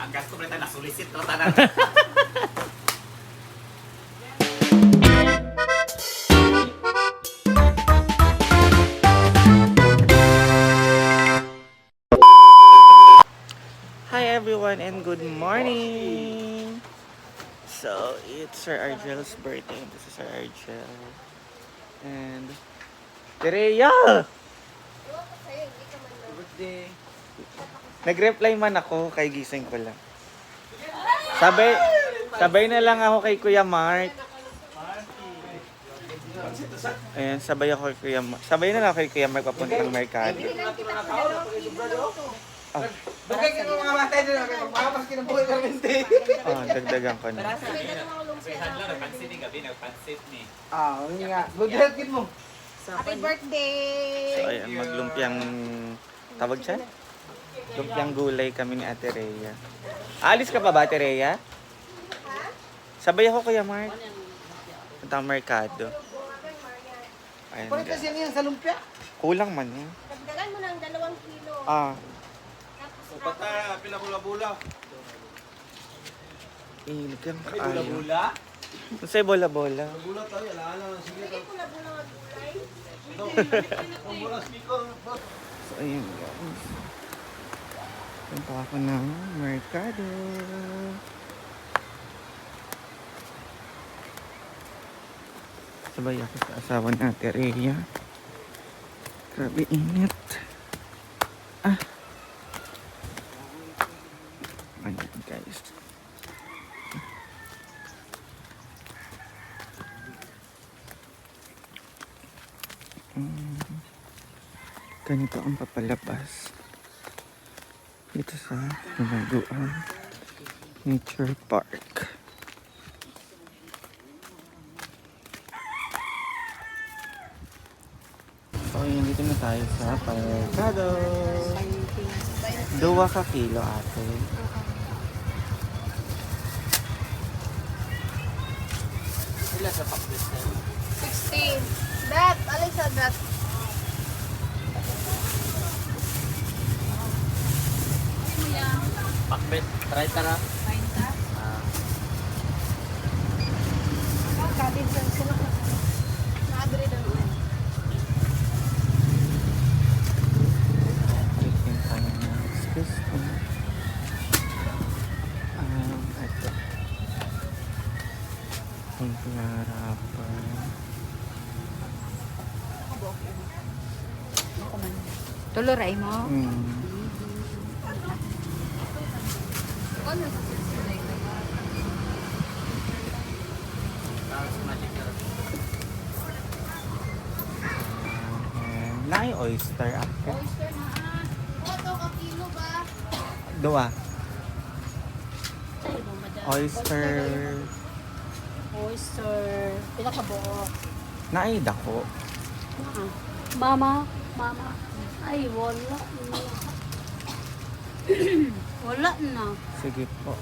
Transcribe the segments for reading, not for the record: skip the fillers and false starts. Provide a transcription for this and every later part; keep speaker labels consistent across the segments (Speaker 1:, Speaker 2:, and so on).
Speaker 1: Ang gasto ko na sulisit na tanan.
Speaker 2: Hi everyone and good morning! So, it's Sir Argel's birthday. This is Sir Argel. And... Tereya! Birthday! Nag-reply man ako kay gising ko lang. Sabay na lang ako kay Kuya Mark. Ayan, sabay ako kay Kuya Mark. Sabay na lang ako kay Kuya Mark papuntang Mercado. Oh.
Speaker 3: Dugay ka ng mga matay nila, kaya magpapas ka ng buhay ka rin din.
Speaker 2: Oh, dagdagan ko na.
Speaker 1: Kaya lang, nagpansit ni gabi, nagpansit ni.
Speaker 3: Yun nga. Good health kid mo.
Speaker 4: Happy birthday!
Speaker 2: So, ayan, maglumpiang... Tawag siya? Lumpiang gulay kami ni Ate Rhea. Alis ka pa ba, Ate Rhea? Sabay ako Kuya Mark. Punta ang Mercado. Ayan,
Speaker 3: Pwede kasi yan sa lumpia.
Speaker 2: kulang man eh.
Speaker 4: Dagdagan mo ng 2 kilo.
Speaker 2: Ah,
Speaker 3: Pata, pila bula-bula.
Speaker 2: nagkang kaayo.
Speaker 1: Bula-bula?
Speaker 2: Ano sa'yo bola-bola?
Speaker 3: Bula tayo, alam. Sige.
Speaker 4: Hindi ko labula ng gulay.
Speaker 3: Ang bula speaker.
Speaker 2: So, ayun guys. Punta ako ng Mercado. Sabay ako sa asawa ni Ate Rhea. Grabe init. Ah. Ayan guys. Ganito ang papalabas dito sa Lumaguan Nature Park. So, yun, dito na tayo sa Mercado. 2 ka kilo ate.
Speaker 1: Sila sa pakbis na.
Speaker 4: 16. Dat, alis sa dat.
Speaker 1: Pakbet, try tara.
Speaker 4: Kadin sa sila. Naadre daw.
Speaker 2: Chicken tayo na excuse ko. Ito. Ang pinarapan.
Speaker 4: Tuluray mo?
Speaker 2: Nai oyster ako.
Speaker 4: Oyster na. Oto ka kilo ba?
Speaker 2: 2. Oyster.
Speaker 5: Oyster. Pila ka buo.
Speaker 2: Nai dako.
Speaker 5: Mama. Ay, wala na. Wala na.
Speaker 2: Sige po.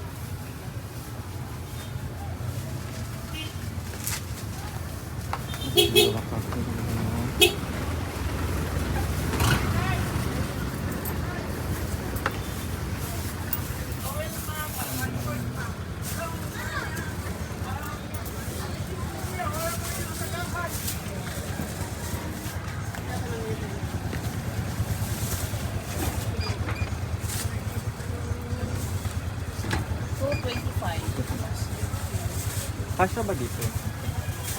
Speaker 2: Dalawa ka kilo. Kasya ba dito?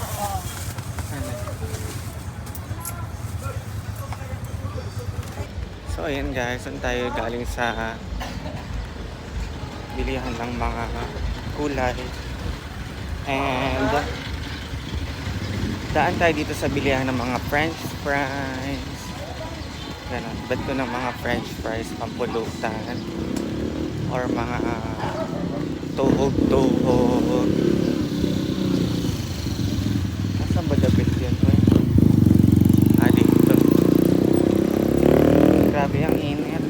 Speaker 2: Oo. So ayan guys, saan tayo galing sa bilihan ng mga kulay. And daan tayo dito sa bilihan ng mga french fries. Ganun, ba't ko ng mga french fries pampulutan or mga tuhog-tuhog. Saan ba dapat yun? Dito. Grabe ang init.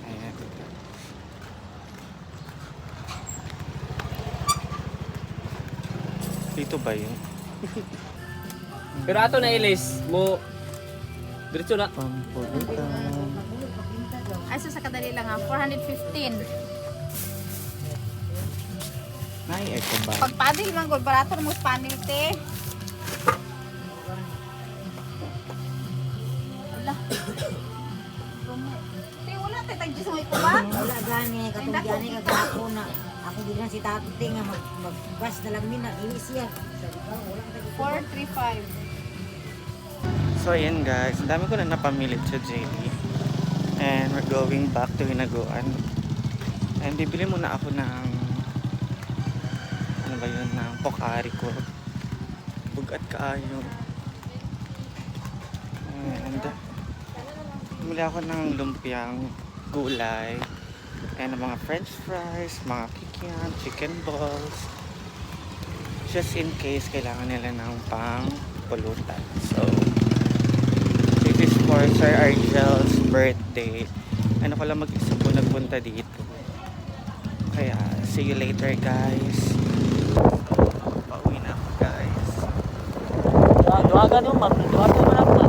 Speaker 2: Ayan. Dito ba yun?
Speaker 6: Pero ato na ilis mo
Speaker 1: Diretso na.
Speaker 2: Pampulutan.
Speaker 4: Ay, so sa kadali lang 415.
Speaker 2: Nay, eco ba?
Speaker 4: Pag padil man, gold, barato mo sa panel, te. Wala. Te, wala, te, tag-jus mo ito ba?
Speaker 6: Wala gani, katong gani kagako na ako din lang si Tati nga mag-bus na lang nila, iwi siya. Sabi ko, wala ka
Speaker 4: 435.
Speaker 2: So ayan guys, ang dami ko na napamilit sa JD. And we're going back to Hinaguan. And bibili muna ako ng ano ba yun, ng pokari ko. Bugat kaayo. And bumili ako ng lumpiang gulay. And mga french fries, mga kikiam, chicken balls. Just in case kailangan nila ng pang pulutan. So this is for Sir Argel's birthday. Ano ko lang mag-isa po nagpunta dito. Kaya see you later guys. So, pauwi na ako guys.
Speaker 3: Duwagan yung duwagan mo na po.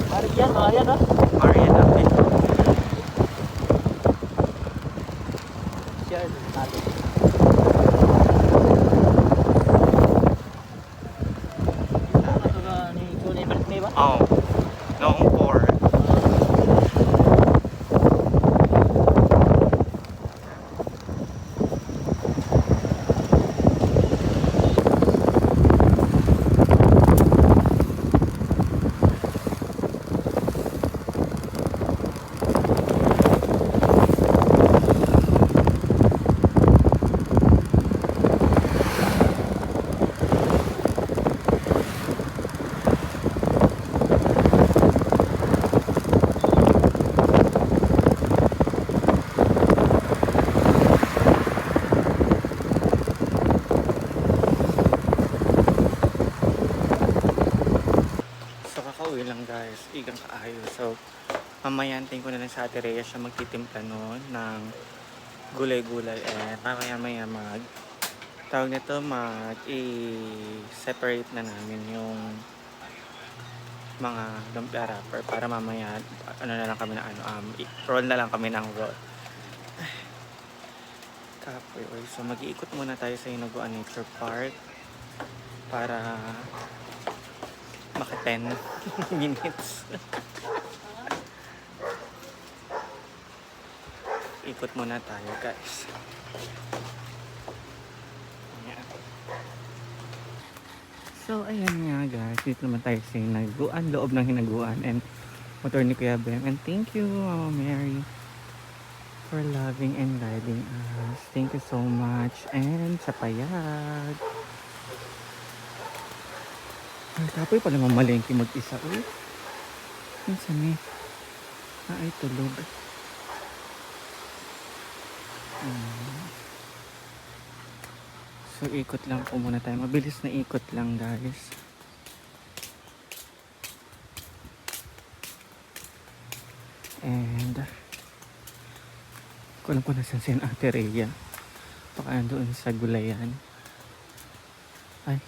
Speaker 3: Marian, Marian ah.
Speaker 2: Marian natin.
Speaker 3: Siya, natin. Ito na ni Johnny birthday ba?
Speaker 2: Oh, noong 4. So kakauwi lang guys, igang kaayo. So mamaya antayin ko na lang sa Ate Rhea siya magtitimpla noon ng gulay-gulay. And mamaya tawag nito, i-separate na namin yung mga lumpia wrapper para mamaya ano na lang kami na roll na lang kami ng roll. Kapoy. So mag-iikot muna tayo sa Hinaguan Nature Park para maka 10 minutes. Ikot muna tayo guys. Ayan. So ayan nga guys, dito naman tayo sa Hinaguan, loob ng Hinaguan, and motor ni Kuya Bem. And thank you Mama Mary for loving and guiding us. Thank you so much. And sa payag. Ay, kapoy pala mamalengke mag-isa. Uy, minsan eh. Ay, tulog. So, ikot lang po muna tayo. Mabilis na ikot lang, guys. And, kulang ko na sa Ate Rhea. Baka doon sa gulayan. Ay.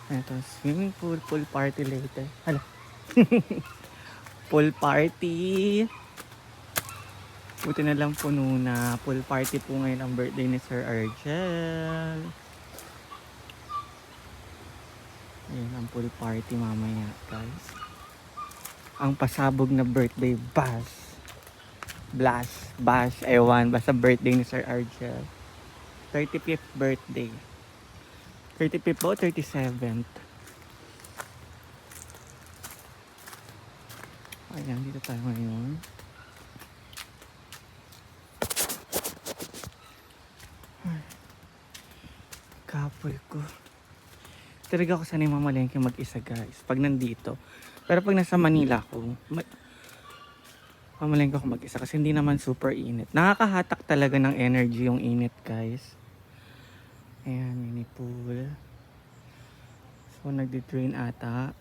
Speaker 2: Ito, swimming pool party later. Hala. Pool party. Buti na lang puno na. Pool party po ngayon ang birthday ni Sir Argel. Ayan ang pool party mamaya guys. Ang pasabog na birthday bash, ewan, basta birthday ni Sir Argel. 35th birthday. 35th ba o 37th? Ayan, dito tayo ngayon. Kapoy ko. Talaga ako sanay mamalengke mag-isa guys. Pag nandito. Pero pag nasa Manila ako, mamalengke ako mag-isa kasi hindi naman super init. Nakakahatak talaga ng energy yung init guys. Ayan, mini pool. So, nagdi-drain ata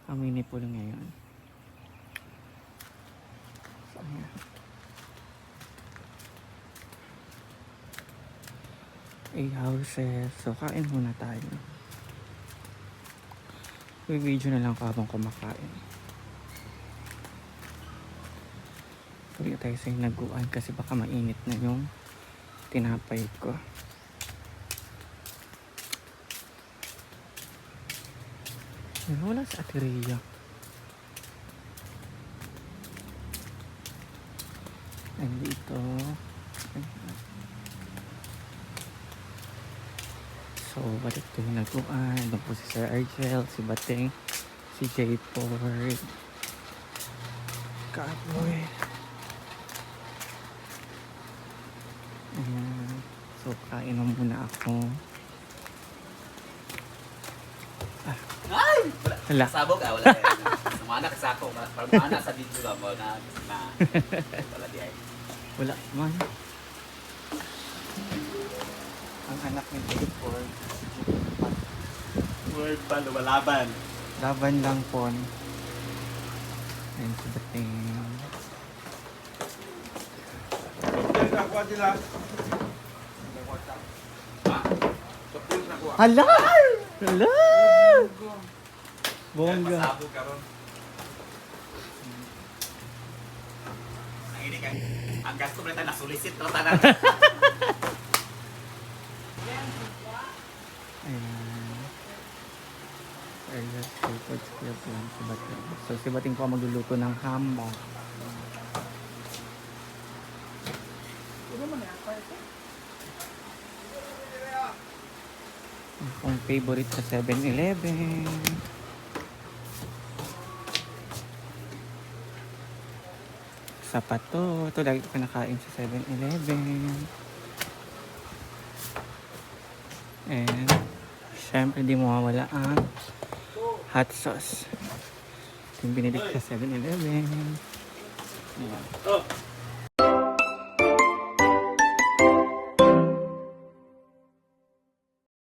Speaker 2: ang mini pool ngayon. So, ayan. houses. So, kain muna tayo. Video na lang ako habang kumakain. Tuloy tayo sa hinaguan kasi baka mainit na yung tinapay ko. Wala sa Ate Rhea. Nandito. So, balik ito yung naguan. Doon po si Sir Argel, si Bateng, si Jay Ford, Kaboy. Ayan. So, kain na muna ako. Wala.
Speaker 1: Sabog wala. Sumana ka sa ako. Parang sa video ba mo na wala di ay.
Speaker 2: Wala man. Ang anak ni Jay Ford.
Speaker 1: Word pa, lumalaban.
Speaker 2: Laban lang po. Ayan si Bateng.
Speaker 3: Nakuha sila.
Speaker 2: Hala! Hala! Bongga.
Speaker 1: Pasabog ka ron. Nanginig ang gasto mo na tayo nasulisit na tanan.
Speaker 2: Ayan. Ayan, Staples Club lang si Bating. So si Bating po ang magluluto ng hamba. Akong favorite sa 7-Eleven. Sapat to. Ito lagi ko kinakain sa 7-Eleven. And syempre di mawawala ang hot sauce. Ito yung binili ko sa 7-Eleven. Ayan.
Speaker 1: Oh,